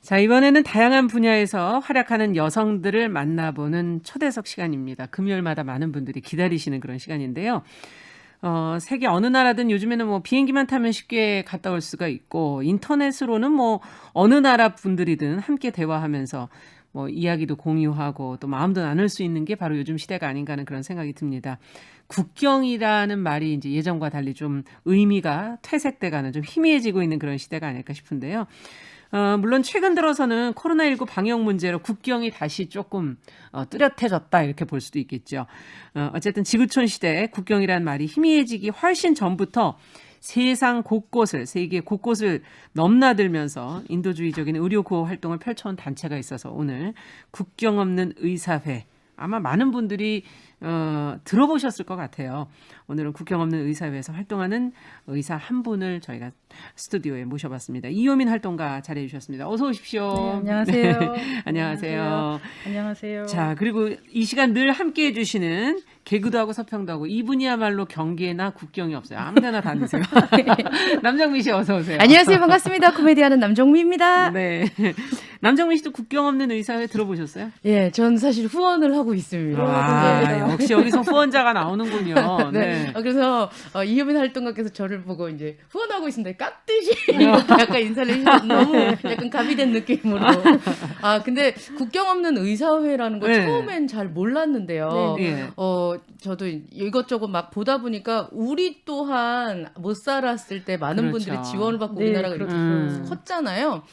자, 이번에는 다양한 분야에서 활약하는 여성들을 만나보는 초대석 시간입니다. 금요일마다 많은 분들이 기다리시는 그런 시간인데요. 세계 어느 나라든 요즘에는 뭐 비행기만 타면 쉽게 갔다 올 수가 있고 인터넷으로는 뭐 어느 나라 분들이든 함께 대화하면서 뭐 이야기도 공유하고 또 마음도 나눌 수 있는 게 바로 요즘 시대가 아닌가 하는 그런 생각이 듭니다. 국경이라는 말이 이제 예전과 달리 좀 의미가 퇴색돼가는 좀 희미해지고 있는 그런 시대가 아닐까 싶은데요. 물론 최근 들어서는 코로나19 방역 문제로 국경이 다시 조금 뚜렷해졌다 이렇게 볼 수도 있겠죠. 어쨌든 지구촌 시대에 국경이라는 말이 희미해지기 훨씬 전부터 세계 곳곳을 넘나들면서 인도주의적인 의료 구호 활동을 펼쳐온 단체가 있어서 오늘 국경 없는 의사회 아마 많은 분들이 들어보셨을 것 같아요. 오늘은 국경 없는 의사회에서 활동하는 의사 한 분을 저희가 스튜디오에 모셔봤습니다. 이효민 활동가 자리해 주셨습니다. 어서 오십시오. 네, 안녕하세요. 네, 안녕하세요. 안녕하세요. 자, 그리고 이 시간 늘 함께해 주시는 개그도 하고 서평도 하고 이분이야말로 경계나 국경이 없어요. 아무데나 다니세요. 남정미 씨 어서 오세요. 안녕하세요. 반갑습니다. 코미디하는 남정미입니다. 네. 남정미 씨도 국경 없는 의사회 들어보셨어요? 예, 전 사실 후원을 하고 있습니다. 아, 역시 여기서 후원자가 나오는군요. 네. 그래서 이효민 활동가께서 저를 보고 이제 후원하고 있습니다. 깍듯이 약간 인사를 해주셔서 너무 약간 가비된 느낌으로. 근데 국경 없는 의사회라는 거 네. 처음엔 잘 몰랐는데요. 네. 저도 이것저것 막 보다 보니까 우리 또한 못 살았을 때 많은 그렇죠. 분들이 지원을 받고 네, 우리나라가 이렇게 그렇죠. 컸잖아요.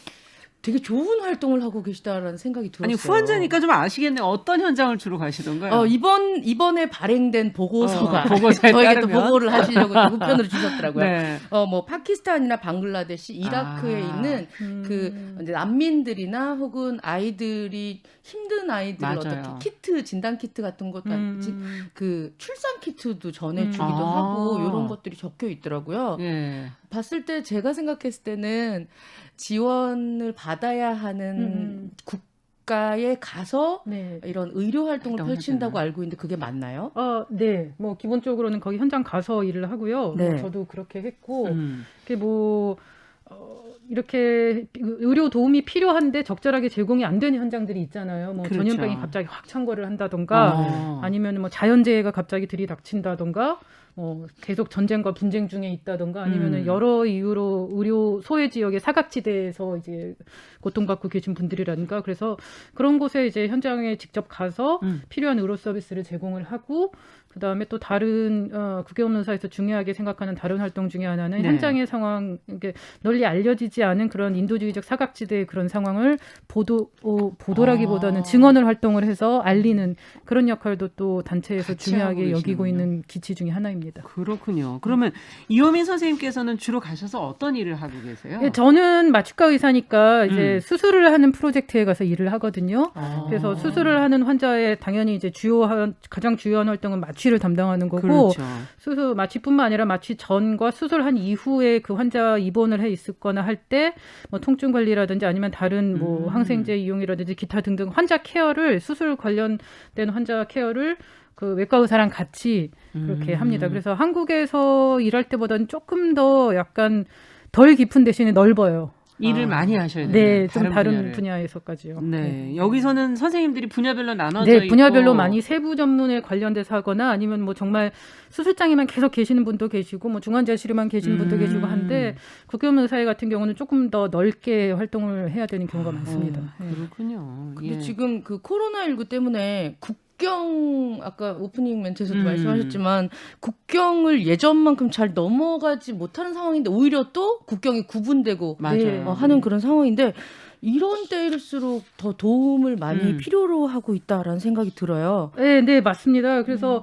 되게 좋은 활동을 하고 계시다라는 생각이 들었어요. 아니 후원자니까 좀 아시겠네요. 어떤 현장을 주로 가시던가요? 이번에 발행된 보고서가 보고서에 저에게 또 따르면? 보고를 하시려고 또 우편으로 주셨더라고요. 네. 뭐 파키스탄이나 방글라데시, 이라크에 있는 그 이제 난민들이나 혹은 아이들이 힘든 아이들을 맞아요. 어떻게 키트 진단 키트 같은 것도 그 출산 키트도 전해주기도 하고 이런 것들이 적혀 있더라고요. 예. 봤을 때 제가 생각했을 때는 지원을 받아야 하는 국가에 가서 네. 이런 의료 활동을 활동을 펼친다고 하잖아요. 알고 있는데 그게 맞나요? 네. 뭐 기본적으로는 거기 현장 가서 일을 하고요. 네. 뭐 저도 그렇게 했고, 그게 뭐 이렇게 의료 도움이 필요한데 적절하게 제공이 안 되는 현장들이 있잖아요. 뭐 그렇죠. 전염병이 갑자기 확 창궐을 한다던가, 아니면 뭐 자연재해가 갑자기 들이닥친다던가. 계속 전쟁과 분쟁 중에 있다던가 아니면은 여러 이유로 의료 소외 지역의 사각지대에서 이제 고통받고 계신 분들이라든가 그래서 그런 곳에 이제 현장에 직접 가서 필요한 의료 서비스를 제공을 하고 그다음에 또 다른 국외업무사에서 중요하게 생각하는 다른 활동 중에 하나는 네. 현장의 상황, 이게 널리 알려지지 않은 그런 인도주의적 사각지대의 그런 상황을 보도라기보다는 증언을 활동을 해서 알리는 그런 역할도 또 단체에서 같이 중요하게 하고 여기고 계시는군요. 있는 기치 중에 하나입니다. 그렇군요. 그러면 이효민 선생님께서는 주로 가셔서 어떤 일을 하고 계세요? 예, 저는 마취과 의사니까 이제 수술을 하는 프로젝트에 가서 일을 하거든요. 그래서 수술을 하는 환자의 당연히 이제 가장 주요한 활동은 마취를 담당하는 거고 그렇죠. 수술 마취뿐만 아니라 마취 전과 수술한 이후에 그 환자 입원을 해 있었거나 할 때 뭐 통증 관리라든지 아니면 다른 뭐 항생제 이용이라든지 기타 등등 환자 케어를 수술 관련된 환자 케어를 그 외과 의사랑 같이 그렇게 합니다. 그래서 한국에서 일할 때보다는 조금 더 약간 덜 깊은 대신에 넓어요. 일을 많이 하셔야 돼요. 네, 좀 다른 분야를. 분야에서까지요. 네. 여기서는 선생님들이 분야별로 나눠져 네, 있고 분야별로 많이 세부 전문에 관련돼서 하거나 아니면 뭐 정말 수술장에만 계속 계시는 분도 계시고 뭐 중환자실에만 계시는 분도 계시고 한데 국외의사회 같은 경우는 조금 더 넓게 활동을 해야 되는 경우가 많습니다. 네. 그렇군요. 근데 예. 지금 그 코로나19 때문에 국경 아까 오프닝 멘트에서도 말씀하셨지만 국경을 예전만큼 잘 넘어가지 못하는 상황인데 오히려 또 국경이 구분되고 맞아요. 하는 그런 상황인데 이런 때일수록 더 도움을 많이 필요로 하고 있다라는 생각이 들어요. 네, 맞습니다. 그래서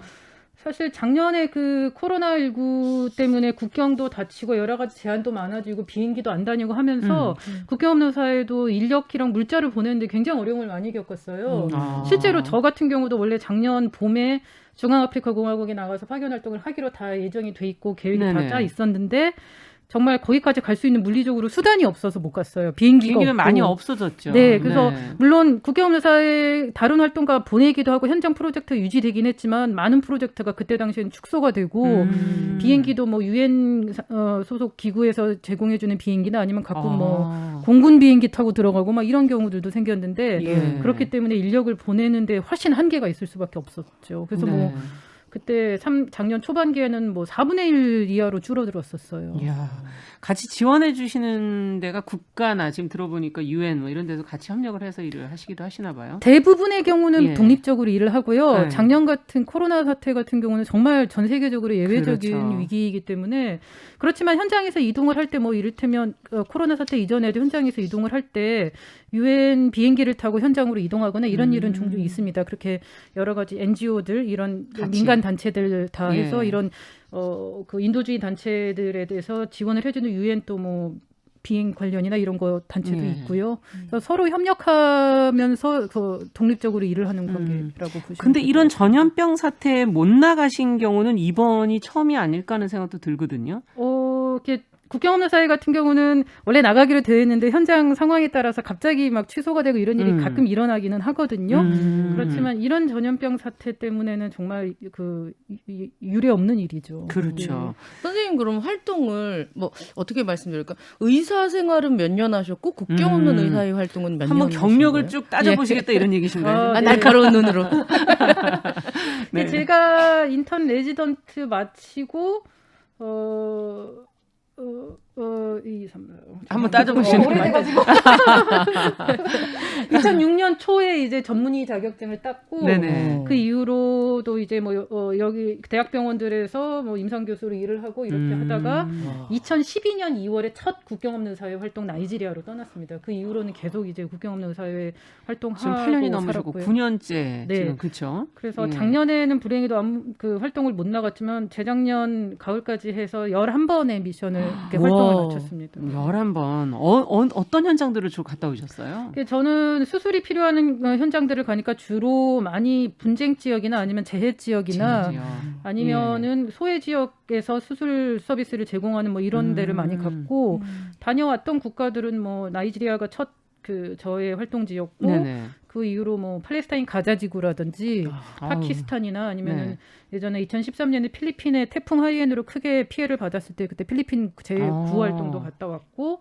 사실 작년에 그 코로나19 때문에 국경도 닫히고 여러 가지 제한도 많아지고 비행기도 안 다니고 하면서 국경 없는 사회도 인력이랑 물자를 보내는데 굉장히 어려움을 많이 겪었어요. 실제로 저 같은 경우도 원래 작년 봄에 중앙아프리카 공화국에 나가서 파견 활동을 하기로 다 예정이 돼 있고 계획이 다 짜 있었는데 정말 거기까지 갈 수 있는 물리적으로 수단이 없어서 못 갔어요. 비행기가 비행기가 많이 없고. 없어졌죠. 네, 그래서 물론 국경검사의 다른 활동가 보내기도 하고 현장 프로젝트 유지되긴 했지만 많은 프로젝트가 그때 당시에는 축소가 되고 비행기도 뭐 유엔 소속 기구에서 제공해주는 비행기나 아니면 가끔 뭐 공군 비행기 타고 들어가고 막 이런 경우들도 생겼는데 예. 그렇기 때문에 인력을 보내는데 훨씬 한계가 있을 수밖에 없었죠. 그래서 뭐 그때 작년 초반기에는 뭐 4분의 1 이하로 줄어들었었어요. 이야, 같이 지원해 주시는 데가 국가나 지금 들어보니까 유엔 뭐 이런 데서 같이 협력을 해서 일을 하시기도 하시나 봐요. 대부분의 경우는 예. 독립적으로 일을 하고요. 네. 작년 같은 코로나 사태 같은 경우는 정말 전 세계적으로 예외적인 그렇죠. 위기이기 때문에 그렇지만 현장에서 이동을 할 때 뭐 이를테면 코로나 사태 이전에도 현장에서 이동을 할 때 유엔 비행기를 타고 현장으로 이동하거나 이런 일은 종종 있습니다. 그렇게 여러 가지 NGO들 이런 같이. 민간 단체들 다 해서 예. 이런 그 인도주의 단체들에 대해서 지원을 해주는 유엔 또 뭐 비행 관련이나 이런 거 단체도 예. 있고요. 그래서 서로 협력하면서 그 독립적으로 일을 하는 관계라고 보시면 근데 될 이런 것 같습니다. 전염병 사태에 못 나가신 경우는 이번이 처음이 아닐까 하는 생각도 들거든요. 이렇게 국경 없는 사회 같은 경우는 원래 나가기로 되어 있는데 현장 상황에 따라서 갑자기 막 취소가 되고 이런 일이 가끔 일어나기는 하거든요. 그렇지만 이런 전염병 사태 때문에는 정말 그 유례 없는 일이죠. 그렇죠. 선생님 그럼 활동을 뭐 어떻게 말씀드릴까? 의사 생활은 몇 년 하셨고 국경 없는 의사의 활동은 몇 년 한번 경력을 하신 거예요? 쭉 따져보시겠다 이런 얘기신가요? 네. 날카로운 눈으로. 네. 제가 인턴 레지던트 마치고 한번 따져보시는 오래돼가지고 2006년 초에 이제 전문의 자격증을 땄고 네네. 그 이후로도 이제 뭐 여기 대학병원들에서 뭐 임상 교수로 일을 하고 이렇게 하다가 2012년 2월에 첫 국경 없는 사회 활동 나이지리아로 떠났습니다. 그 이후로는 계속 이제 국경 없는 사회 활동하고 지금 8년이 넘으셨고 살았고요. 9년째 네. 지금 그렇죠. 그래서 작년에는 불행히도 그 활동을 못 나갔지만 재작년 가을까지 해서 11번의 미션을 이렇게 활동을 마쳤습니다. 11번. 어떤 현장들을 주로 갔다 오셨어요? 저는 수술이 필요한 현장들을 가니까 주로 많이 분쟁 지역이나 아니면 재해 지역이나 지역. 아니면은 소해 지역에서 수술 서비스를 제공하는 뭐 이런 데를 많이 갔고 다녀왔던 국가들은 뭐 나이지리아가 첫 그 저의 활동지였고 네네. 그 이후로 뭐 팔레스타인 가자 지구라든지 파키스탄이나 아니면은 네. 예전에 2013년에 필리핀에 태풍 하이엔으로 크게 피해를 받았을 때 그때 필리핀 재구호 활동도 갔다 왔고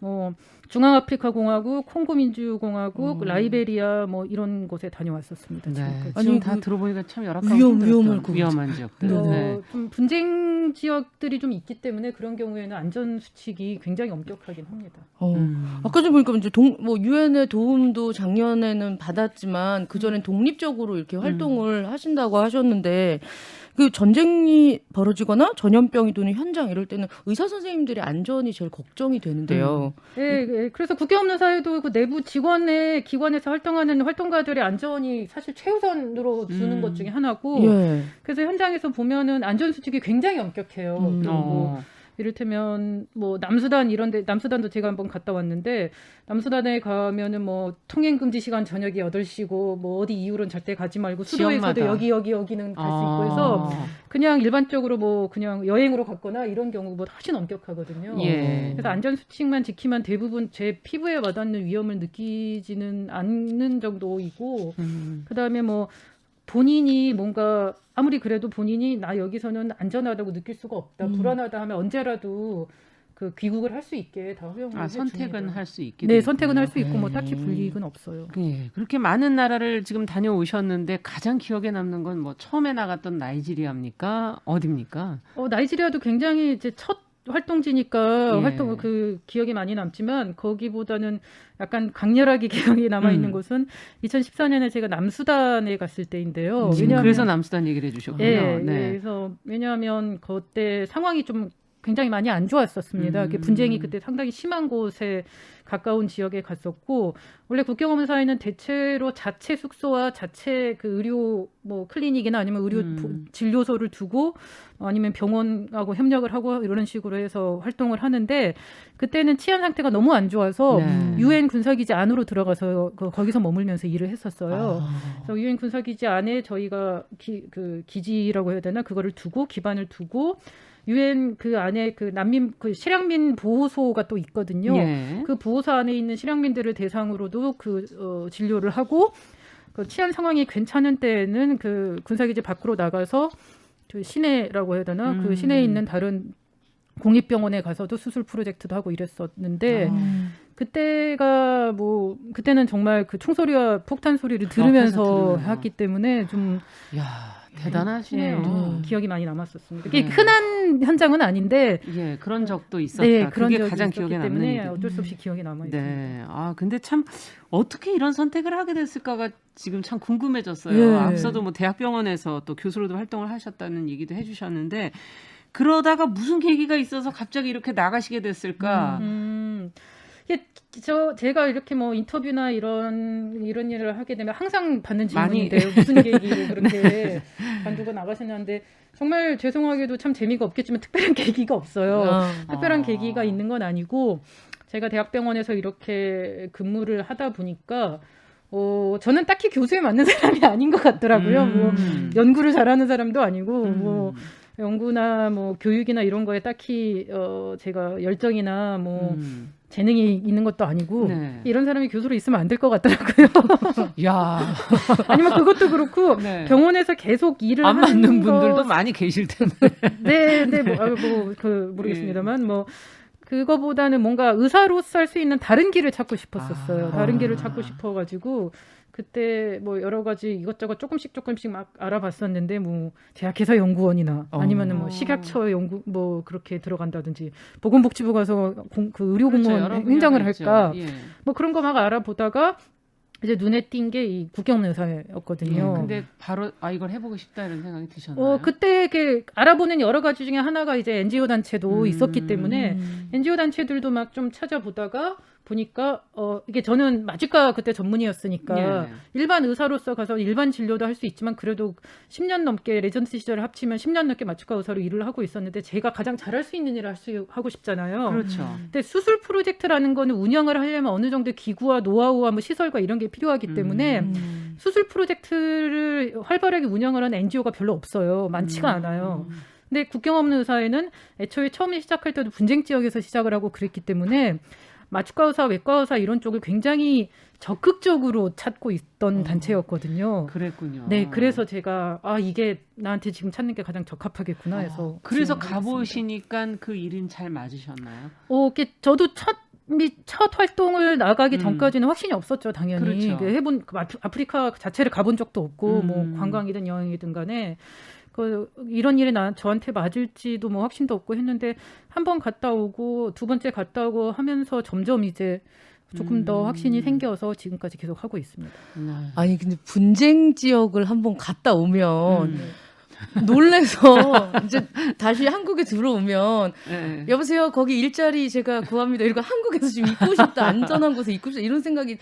뭐 중앙아프리카 공화국, 콩고 민주공화국, 라이베리아 뭐 이런 곳에 다녀왔었습니다. 네. 지금까지. 지금 아니, 다 들어보니까 참 열악하고 위험할 것 위험한 지역들. 네. 좀 분쟁 지역들이 좀 있기 때문에 그런 경우에는 안전 수칙이 굉장히 엄격하긴 합니다. 아까 좀 보니까 이제 뭐 유엔의 도움도 작년에는 받았지만 그 전엔 독립적으로 이렇게 활동을 하신다고 하셨는데 그 전쟁이 벌어지거나 전염병이 도는 현장 이럴 때는 의사 선생님들의 안전이 제일 걱정이 되는데요. 네, 그래서 국경 없는 사회도 그 내부 직원의 기관에서 활동하는 활동가들의 안전이 사실 최우선으로 두는 것 중에 하나고, 예. 그래서 현장에서 보면은 안전 수칙이 굉장히 엄격해요. 그리고 뭐 이를테면 뭐 남수단 이런데 남수단도 제가 한번 갔다 왔는데 남수단에 가면은 뭐 통행 금지 시간 저녁이 8시고 뭐 어디 이후로는 절대 가지 말고 수도에서도 지역마다. 여기는 갈 수 있고 해서 그냥 일반적으로 뭐 그냥 여행으로 갔거나 이런 경우보다 훨씬 엄격하거든요. 예. 그래서 안전 수칙만 지키면 대부분 제 피부에 와닿는 위험을 느끼지는 않는 정도이고 그다음에 뭐 본인이 뭔가 아무리 그래도 본인이 나 여기서는 안전하다고 느낄 수가 없다, 불안하다 하면 언제라도 그 귀국을 할 수 있게 다 허용을 해줍니다. 선택은 할 수 있게. 네, 선택은 할 수 있고 뭐 딱히 불이익은 없어요. 예, 그렇게 많은 나라를 지금 다녀오셨는데 가장 기억에 남는 건 뭐 처음에 나갔던 나이지리아입니까? 어디입니까? 나이지리아도 굉장히 이제 첫 활동지니까 예. 활동 그 기억이 많이 남지만 거기보다는 약간 강렬하게 기억이 남아 있는 곳은 2014년에 제가 남수단에 갔을 때인데요. 왜냐하면 그래서 남수단 얘기를 해주셨군요. 예, 네. 그래서 왜냐하면 그때 상황이 좀 굉장히 많이 안 좋았었습니다. 분쟁이 그때 상당히 심한 곳에 가까운 지역에 갔었고 원래 국경 없는 사회는 대체로 자체 숙소와 자체 그 의료 뭐 클리닉이나 아니면 의료 진료소를 두고 아니면 병원하고 협력을 하고 이런 식으로 해서 활동을 하는데 그때는 치안 상태가 너무 안 좋아서 유엔 군사기지 안으로 들어가서 거기서 머물면서 일을 했었어요. 그래서 유엔 군사기지 안에 저희가 그 기지라고 해야 되나 그거를 두고 기반을 두고 유엔 그 안에 그 난민 그 실향민 보호소가 또 있거든요. 예. 그 보호소 안에 있는 실향민들을 대상으로도 진료를 하고 그 치안 상황이 괜찮은 때에는 그 군사기지 밖으로 나가서 그 시내라고 해야 되나 그 시내에 있는 다른 공립병원에 가서도 수술 프로젝트도 하고 이랬었는데 그때는 정말 그 총소리와 폭탄 소리를 들으면서 들으면서. 했기 때문에 좀 야, 대단하시네요. 기억이 많이 남았었습니다. 네. 그게 흔한 현장은 아닌데 예, 그런 적도 있었다. 네, 그런 그게 적이 가장 있었기 기억에 남는 때문에 일이. 어쩔 수 없이 기억에 남아 있습니다. 네. 아, 근데 참 어떻게 이런 선택을 하게 됐을까가 지금 참 궁금해졌어요. 예. 앞서도 뭐 대학병원에서 또 교수로도 활동을 하셨다는 얘기도 해주셨는데 그러다가 무슨 계기가 있어서 갑자기 이렇게 나가시게 됐을까? 이게 제가 이렇게 뭐 인터뷰나 이런 일을 하게 되면 항상 받는 많이. 질문인데요. 무슨 계기로 그렇게 관두고 나가셨냐는데 정말 죄송하게도 참 재미가 없겠지만 특별한 계기가 없어요. 특별한 계기가 있는 건 아니고 제가 대학병원에서 이렇게 근무를 하다 보니까 저는 딱히 교수에 맞는 사람이 아닌 것 같더라고요. 뭐 연구를 잘하는 사람도 아니고 뭐 연구나 뭐 교육이나 이런 거에 딱히 제가 열정이나 뭐 재능이 있는 것도 아니고 네. 이런 사람이 교수로 있으면 안 될 것 같더라고요. 야, 아니면 그것도 그렇고 네. 병원에서 계속 일을 안 하는 맞는 거- 분들도 많이 계실 텐데. 네, 모르겠습니다만 뭐 그거보다는 뭔가 의사로서 할 수 있는 다른 길을 찾고 싶었었어요. 다른 길을 찾고 싶어가지고 그때 뭐 여러 가지 이것저것 조금씩 막 알아봤었는데 뭐 대학에서 연구원이나 아니면은 뭐 식약처 연구 뭐 그렇게 들어간다든지 보건복지부 가서 그 의료 공무원 여러 행정을 분야가 있죠. 할까 예. 뭐 그런 거 막 알아보다가 이제 눈에 띈 게 이 국경의사였거든요. 근데 바로 이걸 해보고 싶다 이런 생각이 드셨나요? 그때 이렇게 알아보는 여러 가지 중에 하나가 이제 NGO 단체도 있었기 때문에 NGO 단체들도 막 좀 찾아보다가 보니까 이게 저는 마취과 그때 전문의였으니까 예. 일반 의사로서 가서 일반 진료도 할 수 있지만 그래도 10년 넘게 레전시 시절을 합치면 10년 넘게 마취과 의사로 일을 하고 있었는데 제가 가장 잘할 수 있는 일을 하고 싶잖아요. 그렇죠. 근데 수술 프로젝트라는 거는 운영을 하려면 어느 정도 기구와 노하우와 뭐 시설과 이런 게 필요하기 때문에 수술 프로젝트를 활발하게 운영을 하는 NGO가 별로 없어요. 많지가 않아요. 근데 국경 없는 의사에는 애초에 처음에 시작할 때도 분쟁 지역에서 시작을 하고 그랬기 때문에 마취과 의사, 외과 의사 이런 쪽을 굉장히 적극적으로 찾고 있던 단체였거든요. 그랬군요. 네, 그래서 제가 이게 나한테 지금 찾는 게 가장 적합하겠구나 해서 그래서 지원을 했습니다. 가보시니까 그 일은 잘 맞으셨나요? 이게 저도 첫 활동을 나가기 전까지는 확신이 없었죠, 당연히. 그렇죠. 그 해본 아프리카 자체를 가본 적도 없고 뭐 관광이든 여행이든 간에 이런 일이 저한테 맞을지도 뭐 확신도 없고 했는데 한 번 갔다 오고 두 번째 갔다 오고 하면서 점점 이제 조금 더 확신이 생겨서 지금까지 계속 하고 있습니다. 네. 아니 근데 분쟁 지역을 한번 갔다 오면 놀래서 이제 다시 한국에 들어오면 네. 여보세요 거기 일자리 제가 구합니다 이러고 한국에서 지금 있고 싶다 안전한 곳에 있고 싶다 이런 생각이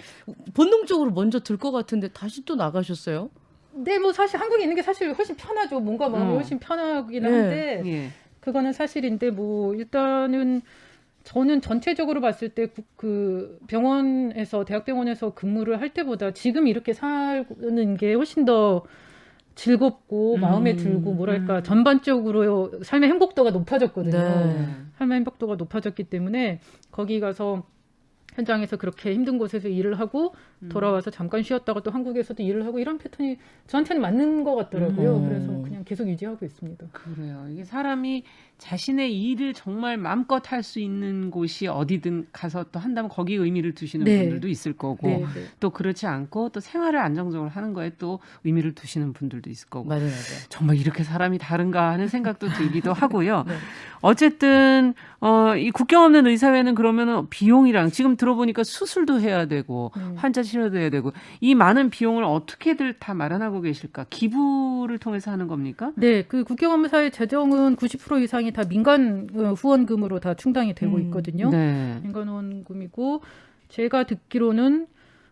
본능적으로 먼저 들 것 같은데 다시 또 나가셨어요? 네, 뭐 사실 한국에 있는 게 사실 훨씬 편하죠. 뭔가 마음이 훨씬 편하긴 한데 예. 그거는 사실인데 뭐 일단은 저는 전체적으로 봤을 때 그 병원에서 대학병원에서 근무를 할 때보다 지금 이렇게 사는 게 훨씬 더 즐겁고 마음에 들고 뭐랄까 전반적으로 삶의 행복도가 높아졌거든요. 네. 삶의 행복도가 높아졌기 때문에 거기 가서 현장에서 그렇게 힘든 곳에서 일을 하고 돌아와서 잠깐 쉬었다가 또 한국에서도 일을 하고 이런 패턴이 저한테는 맞는 것 같더라고요. 그래서 그냥 계속 유지하고 있습니다. 그래요. 이게 사람이 자신의 일을 정말 마음껏 할 수 있는 곳이 어디든 가서 또 한다면 거기에 의미를 두시는 네. 분들도 있을 거고 네. 또 그렇지 않고 또 생활을 안정적으로 하는 거에 또 의미를 두시는 분들도 있을 거고 맞아요. 정말 이렇게 사람이 다른가 하는 생각도 들기도 하고요. 네. 어쨌든 이 국경 없는 의사회는 그러면은 비용이랑 지금 들어보니까 수술도 해야 되고 환자 치료도 해야 되고 이 많은 비용을 어떻게들 다 마련하고 계실까? 기부를 통해서 하는 겁니까? 네, 그 국경업무사의 재정은 90% 이상이 다 민간 후원금으로 다 충당이 되고 있거든요. 네. 민간 후원금이고 제가 듣기로는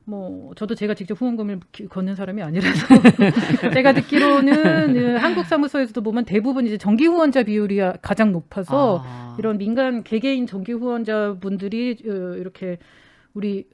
뭐 저도 제가 직접 후원금을 걷는 사람이 아니라서 제가 듣기로는 한국 사무소에서도 보면 대부분 이제 정기 후원자 비율이 가장 높아서 이런 민간 개개인 정기 후원자분들이 이렇게 우리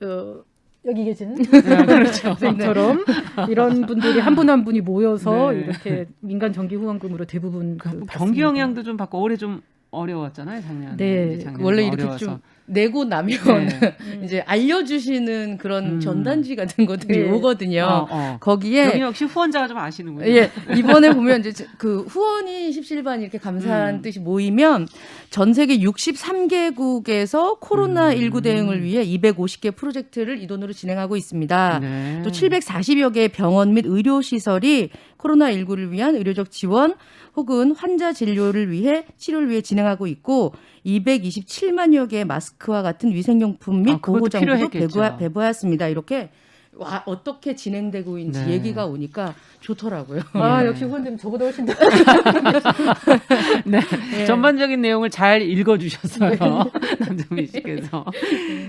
여기 계신 그렇죠. 선생님처럼 이런 분들이 한 분 한 분이 모여서 네. 이렇게 민간 정기 후원금으로 대부분 경기 받습니다. 영향도 좀 받고 올해 좀 어려웠잖아요, 작년에. 네. 이제 작년에 원래 이렇게 어려워서. 좀 내고 나면 네. 이제 알려주시는 그런 음. 전단지 같은 것들이 네. 오거든요. 거기에 여기 역시 후원자가 좀 아시는군요. 예, 이번에 보면 이제 그 후원이 십실반 이렇게 감사한 뜻이 모이면 전 세계 63개국에서 코로나19 대응을 위해 250개 프로젝트를 이 돈으로 진행하고 있습니다. 네. 또 740여 개의 병원 및 의료시설이 코로나19를 위한 의료적 지원 혹은 환자 진료를 위해 치료를 위해 진행하고 있고 227만여 개의 마스크와 같은 위생용품 및 그것도 보호장구도 필요했겠죠. 배부했습니다. 이렇게 와, 어떻게 진행되고 있는지 네. 얘기가 오니까 좋더라고요. 아 예. 역시 후원님 저보다 훨씬 더 네. 예. 전반적인 내용을 잘 읽어주셨어요. 남정미 씨께서.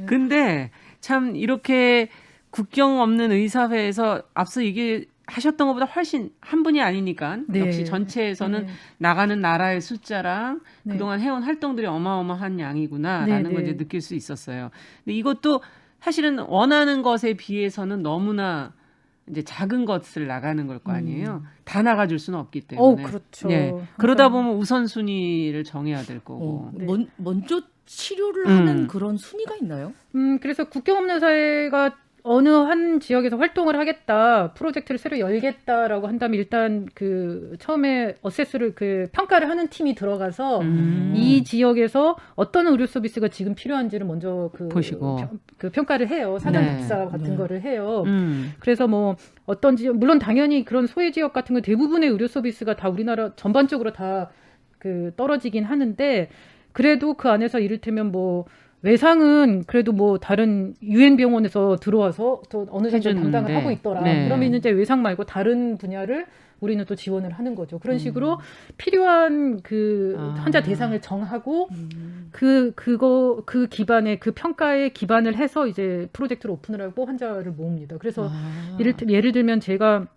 근데 참 이렇게 국경 없는 의사회에서 앞서 얘기 하셨던 것보다 훨씬 한 분이 아니니까 네. 역시 전체에서는 네. 나가는 나라의 숫자랑 네. 그동안 해온 활동들이 어마어마한 양이구나라는 네, 걸 네. 이제 느낄 수 있었어요. 근데 이것도 사실은 원하는 것에 비해서는 너무나 이제 작은 것을 나가는 걸 거 아니에요. 다 나가줄 수는 없기 때문에. 그렇죠. 예. 그러다 보면 우선순위를 정해야 될 거고. 네. 먼저 치료를 음. 하는 그런 순위가 있나요? 그래서 국경 없는 사회가 어느 한 지역에서 활동을 하겠다, 프로젝트를 새로 열겠다라고 한다면 일단 그 처음에 어세스를 그 평가를 하는 팀이 들어가서 이 지역에서 어떤 의료 서비스가 지금 필요한지를 먼저 그 보시고. 그 평가를 해요. 사전 네. 답사 같은 네. 거를 해요. 그래서 그래서 뭐 어떤 지역, 물론 당연히 그런 소외 지역 같은 거 대부분의 의료 서비스가 다 우리나라 전반적으로 다 그 떨어지긴 하는데 그래도 그 안에서 이를테면 뭐 외상은 그래도 뭐 다른 유엔 병원에서 들어와서 또 어느 정도 해주는데. 담당을 하고 있더라. 네. 그러면 이제 외상 말고 다른 분야를 우리는 또 지원을 하는 거죠. 그런 식으로 필요한 그 환자 대상을 정하고 그 기반에 그 평가에 기반을 해서 이제 프로젝트를 오픈을 하고 환자를 모읍니다. 그래서 예를 들면 제가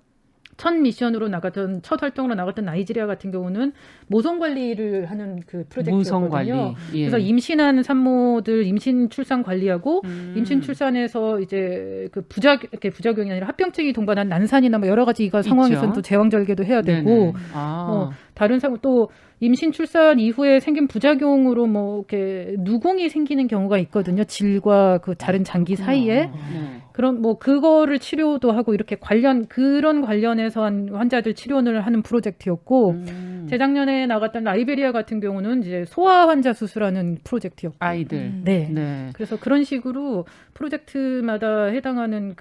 첫 미션으로 나갔던 첫 활동으로 나갔던 나이지리아 같은 경우는 모성 관리를 하는 그 모성 관리. 프로젝트였거든요. 예. 그래서 임신한 산모들 임신 출산 관리하고 음. 임신 출산에서 이제 그 부작용이 아니라 합병증이 동반한 난산이나 뭐 여러 가지가 상황에서는 또 제왕절개도 해야 되고 네네. 뭐 다른 상황 또 임신 출산 이후에 생긴 부작용으로 뭐 이렇게 누궁이 생기는 경우가 있거든요. 질과 그 다른 장기 사이에. 네. 그런 뭐 그거를 치료도 하고 이렇게 그런 관련해서 한 환자들 치료를 하는 프로젝트였고 재작년에 나갔던 라이베리아 같은 경우는 이제 소아 환자 수술하는 프로젝트였고 아이들. 네. 네. 그래서 그런 식으로 프로젝트마다 해당하는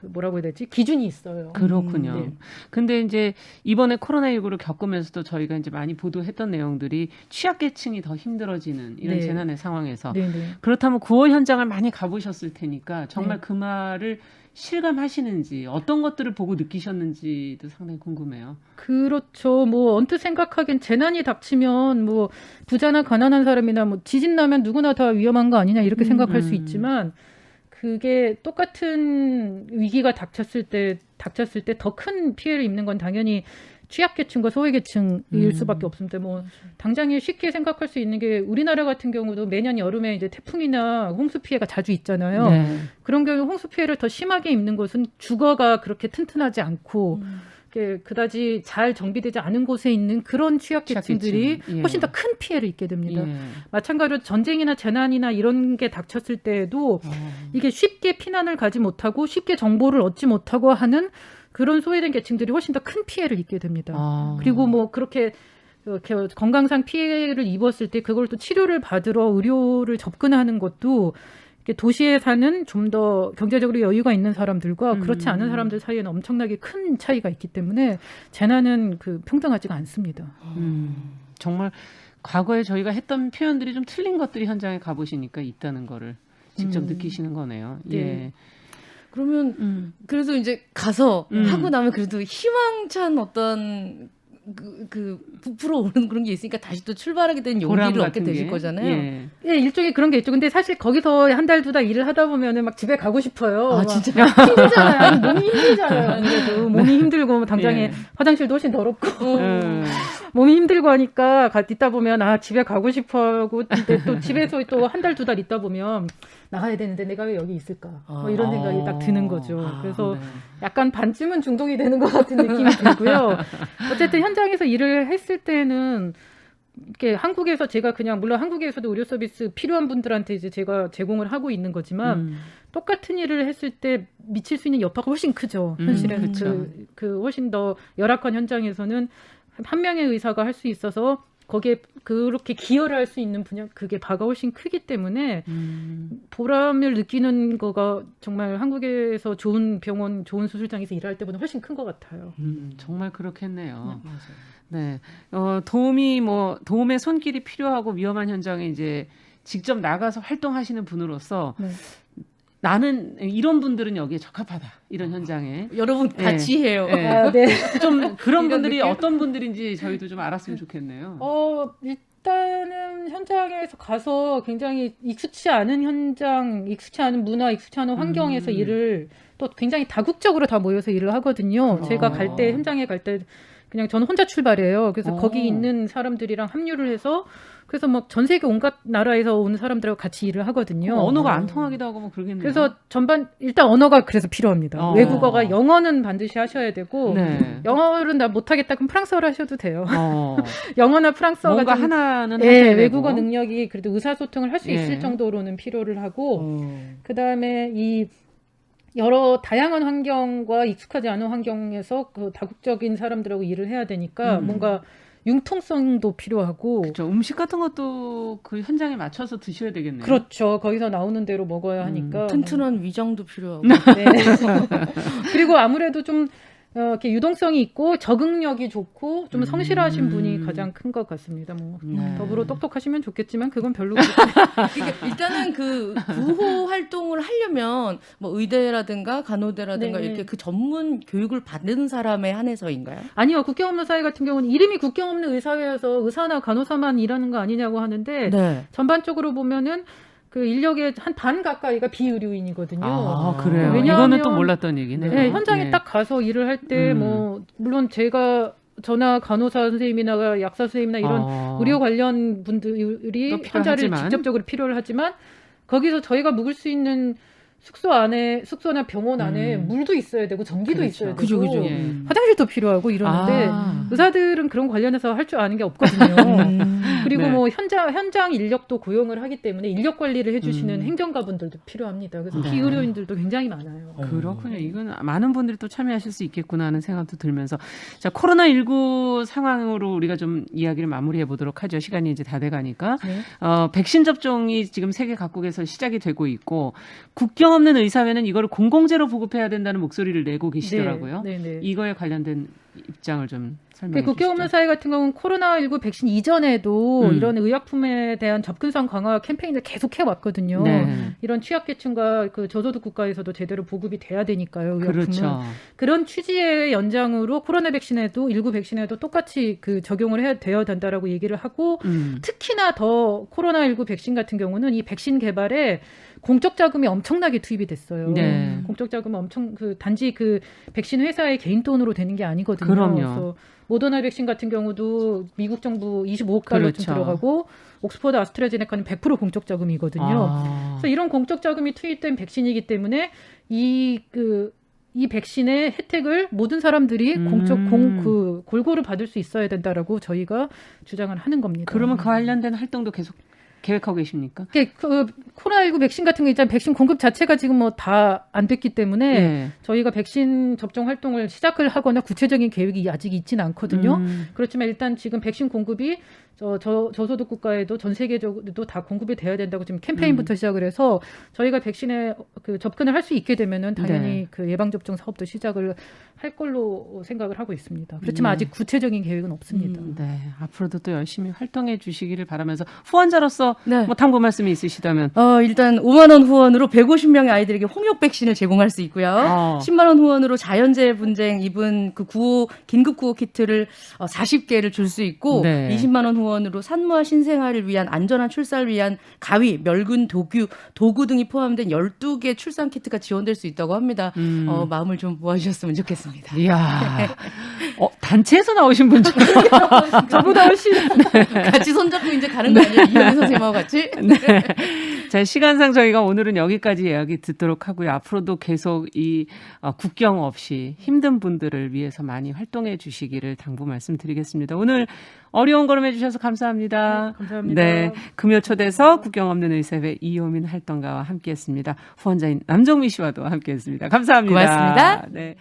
뭐라고 해야 되지? 기준이 있어요. 그렇군요. 네. 근데 이제 이번에 코로나19를 겪으면서도 저희가 이제 많이 보도했던 내용들이 취약계층이 더 힘들어지는 이런 네. 재난의 상황에서 네네. 그렇다면 구호 현장을 많이 가보셨을 테니까 정말 그 말을 실감하시는지 어떤 것들을 보고 느끼셨는지도 상당히 궁금해요. 그렇죠. 뭐 언뜻 생각하기엔 재난이 닥치면 뭐 부자나 가난한 사람이나 뭐 지진 나면 누구나 다 위험한 거 아니냐 이렇게 생각할 수 있지만 그게 똑같은 위기가 닥쳤을 때 더 큰 피해를 입는 건 당연히 취약계층과 소외계층일 수밖에 없습니다. 뭐 당장에 쉽게 생각할 수 있는 게 우리나라 같은 경우도 매년 여름에 이제 태풍이나 홍수 피해가 자주 있잖아요. 네. 그런 경우 홍수 피해를 더 심하게 입는 곳은 주거가 그렇게 튼튼하지 않고 그다지 잘 정비되지 않은 곳에 있는 그런 취약계층들이 취약계층. 예. 훨씬 더 큰 피해를 입게 됩니다. 예. 마찬가지로 전쟁이나 재난이나 이런 게 닥쳤을 때에도 이게 쉽게 피난을 가지 못하고 쉽게 정보를 얻지 못하고 하는 그런 소외된 계층들이 훨씬 더 큰 피해를 입게 됩니다. 그리고 뭐 그렇게 건강상 피해를 입었을 때 그걸 또 치료를 받으러 의료를 접근하는 것도 도시에 사는 좀 더 경제적으로 여유가 있는 사람들과 그렇지 않은 사람들 사이에는 엄청나게 큰 차이가 있기 때문에 재난은 평등하지가 않습니다. 정말 과거에 저희가 했던 표현들이 좀 틀린 것들이 현장에 가보시니까 있다는 거를 직접 느끼시는 거네요. 네. 예. 그러면 그래도 이제 가서 하고 나면 그래도 희망찬 어떤 부풀어 오르는 그런 게 있으니까 다시 또 출발하게 되는 보람 용기를 얻게 같은 되실 게. 거잖아요. 예. 예, 일종의 그런 게 있죠. 근데 사실 거기서 한 달, 두 달 일을 하다 보면은 막 집에 가고 싶어요. 아, 막 진짜? 힘들잖아요. 아니, 몸이 힘들잖아요. 아무래도 몸이 힘들고 당장에 예. 화장실도 훨씬 더럽고 몸이 힘들고 하니까 있다 보면 집에 가고 싶어 하고 근데 또 집에서 또 한 달, 두 달 있다 보면 나가야 되는데 내가 왜 여기 있을까? 뭐 아. 이런 생각이 딱 드는 거죠. 그래서 네. 약간 반쯤은 중독이 되는 것 같은 느낌이 들고요. 어쨌든 현장에서 일을 했을 때는 이렇게 한국에서 제가 그냥 물론 한국에서도 의료 서비스 필요한 분들한테 이제 제가 제공을 하고 있는 거지만 똑같은 일을 했을 때 미칠 수 있는 여파가 훨씬 크죠. 현실에는 그쵸. 그 훨씬 더 열악한 현장에서는 한 명의 의사가 할 수 있어서 거기에 그렇게 기여를 할 수 있는 분야 그게 바가 훨씬 크기 때문에 보람을 느끼는 거가 정말 한국에서 좋은 병원, 좋은 수술장에서 일할 때보다 훨씬 큰 것 같아요. 정말 그렇겠네요. 맞아요. 네, 도움의 손길이 필요하고 위험한 현장에 이제 직접 나가서 활동하시는 분으로서 네. 나는 이런 분들은 여기에 적합하다 이런 현장에 여러분 같이 해요. 네. 아, 네. 좀 그런 이런 분들이 느낌? 어떤 분들인지 저희도 좀 알았으면 좋겠네요. 일단은 현장에서 가서 굉장히 익숙치 않은 현장, 익숙치 않은 문화, 익숙치 않은 환경에서 일을 또 굉장히 다국적으로 다 모여서 일을 하거든요. 제가 갈 때, 현장에 갈 때 그냥 저는 혼자 출발해요. 그래서 거기 있는 사람들이랑 합류를 해서 그래서 막 전 세계 온갖 나라에서 온 사람들하고 같이 일을 하거든요. 언어가 안 통하기도 하고 뭐 그러겠네요. 그래서 일단 언어가 그래서 필요합니다. 외국어가 영어는 반드시 하셔야 되고 네. 영어를 나 못하겠다 그럼 프랑스어를 하셔도 돼요. 어, 영어나 프랑스어가 뭔가 좀 하나는 예, 하셔야 되고. 외국어 능력이 그래도 의사소통을 할 수 예. 있을 정도로는 필요를 하고 그다음에 이 여러 다양한 환경과 익숙하지 않은 환경에서 그 다국적인 사람들하고 일을 해야 되니까 뭔가 융통성도 필요하고 그렇죠. 음식 같은 것도 그 현장에 맞춰서 드셔야 되겠네요. 그렇죠. 거기서 나오는 대로 먹어야 하니까 튼튼한 위장도 필요하고. 네. 그리고 아무래도 좀 이렇게 유동성이 있고 적응력이 좋고 좀 성실하신 분이 가장 큰 것 같습니다. 뭐 더불어 똑똑하시면 좋겠지만 그건 별로 그러니까 일단은 그 구호 활동을 하려면 뭐 의대라든가 간호대라든가 네. 이렇게 그 전문 교육을 받는 사람에 한해서인가요? 아니요. 국경 없는 사회 같은 경우는 이름이 국경 없는 의사회여서 의사나 간호사만 일하는 거 아니냐고 하는데 네. 전반적으로 보면은 그 인력의 한 반 가까이가 비의료인이거든요. 아, 그래요. 왜냐하면- 이거는 또 몰랐던 얘기네요. 네, 현장에 예. 딱 가서 일을 할 때 뭐 물론 저나 간호사 선생님이나 약사 선생님이나 이런 의료 관련 분들이 또 환자를 필요하지만. 직접적으로 필요를 하지만 거기서 저희가 묵을 수 있는 숙소나 병원 안에 물도 있어야 되고 전기도 그렇죠. 있어야 되고 그죠, 그죠. 예. 화장실도 필요하고 이러는데 아. 의사들은 그런 관련해서 할 줄 아는 게 없거든요. 그리고 네. 뭐 현장 인력도 고용을 하기 때문에 인력 관리를 해주시는 행정가분들도 필요합니다. 그래서 네. 비의료인들도 굉장히 많아요. 그렇군요. 이건 많은 분들이 또 참여하실 수 있겠구나 하는 생각도 들면서 자, 코로나19 상황으로 우리가 좀 이야기를 마무리해 보도록 하죠. 시간이 이제 다 돼가니까. 네. 백신 접종이 지금 세계 각국에서 시작이 되고 있고 국경 없는 의사회는 이거를 공공재로 보급해야 된다는 목소리를 내고 계시더라고요. 네, 네. 이거에 관련된 입장을 좀 설명해 주시죠. 국경 없는 사회 같은 경우는 코로나19 백신 이전에도 이런 의약품에 대한 접근성 강화 캠페인을 계속 해왔거든요. 네. 이런 취약계층과 그 저소득 국가에서도 제대로 보급이 돼야 되니까요. 의약품은. 그렇죠. 그런 취지의 연장으로 코로나 백신에도 19 백신에도 똑같이 그 적용을 해야 되어야 된다라고 얘기를 하고 특히나 더 코로나19 백신 같은 경우는 이 백신 개발에 공적 자금이 엄청나게 투입이 됐어요. 네. 공적 자금은 단지 그 백신 회사의 개인 돈으로 되는 게 아니거든요. 그럼요. 그래서 모더나 백신 같은 경우도 미국 정부 25억 달러쯤 그렇죠. 들어가고 옥스퍼드 아스트라제네카는 100% 공적 자금이거든요. 아. 그래서 이런 공적 자금이 투입된 백신이기 때문에 이 백신의 혜택을 모든 사람들이 골고루 받을 수 있어야 된다라고 저희가 주장을 하는 겁니다. 그러면 그 관련된 활동도 계속 계획하고 계십니까? 그 코로나19 백신 같은 거 있잖아요. 백신 공급 자체가 지금 뭐 다 안 됐기 때문에 네. 저희가 백신 접종 활동을 시작을 하거나 구체적인 계획이 아직 있지는 않거든요. 그렇지만 일단 지금 백신 공급이 저소득 국가에도 전 세계적으로도 다 공급이 돼야 된다고 지금 캠페인부터 시작을 해서 저희가 백신에 그 접근을 할 수 있게 되면은 당연히 네. 그 예방 접종 사업도 시작을 할 걸로 생각을 하고 있습니다. 그렇지만 아직 구체적인 계획은 없습니다. 네, 앞으로도 또 열심히 활동해 주시기를 바라면서 후원자로서 네. 뭐 당부 말씀이 있으시다면 일단 5만 원 후원으로 150명의 아이들에게 홍역 백신을 제공할 수 있고요. 10만 원 후원으로 자연재해 분쟁 입은 그 긴급 구호 키트를 40개를 줄 수 있고 네. 20만 원 후원으로 산모와 신생아를 위한 안전한 출산을 위한 가위, 멸균, 도구 등이 포함된 12개 출산 키트가 지원될 수 있다고 합니다. 마음을 좀 모아주셨으면 좋겠습니다. 이야, 단체에서 나오신 분들 저보다 훨씬 같이 손잡고 이제 가는 거 아니에요? 이현희 선생님하고 같이? 네. 자, 시간상 저희가 오늘은 여기까지 이야기 듣도록 하고요. 앞으로도 계속 이 국경 없이 힘든 분들을 위해서 많이 활동해 주시기를 당부 말씀드리겠습니다. 오늘 어려운 걸음 해주셔서 감사합니다. 네, 감사합니다. 네, 금요 초대석 국경 없는 의사회 이효민 활동가와 함께했습니다. 후원자인 남정미 씨와도 함께했습니다. 감사합니다. 고맙습니다. 네.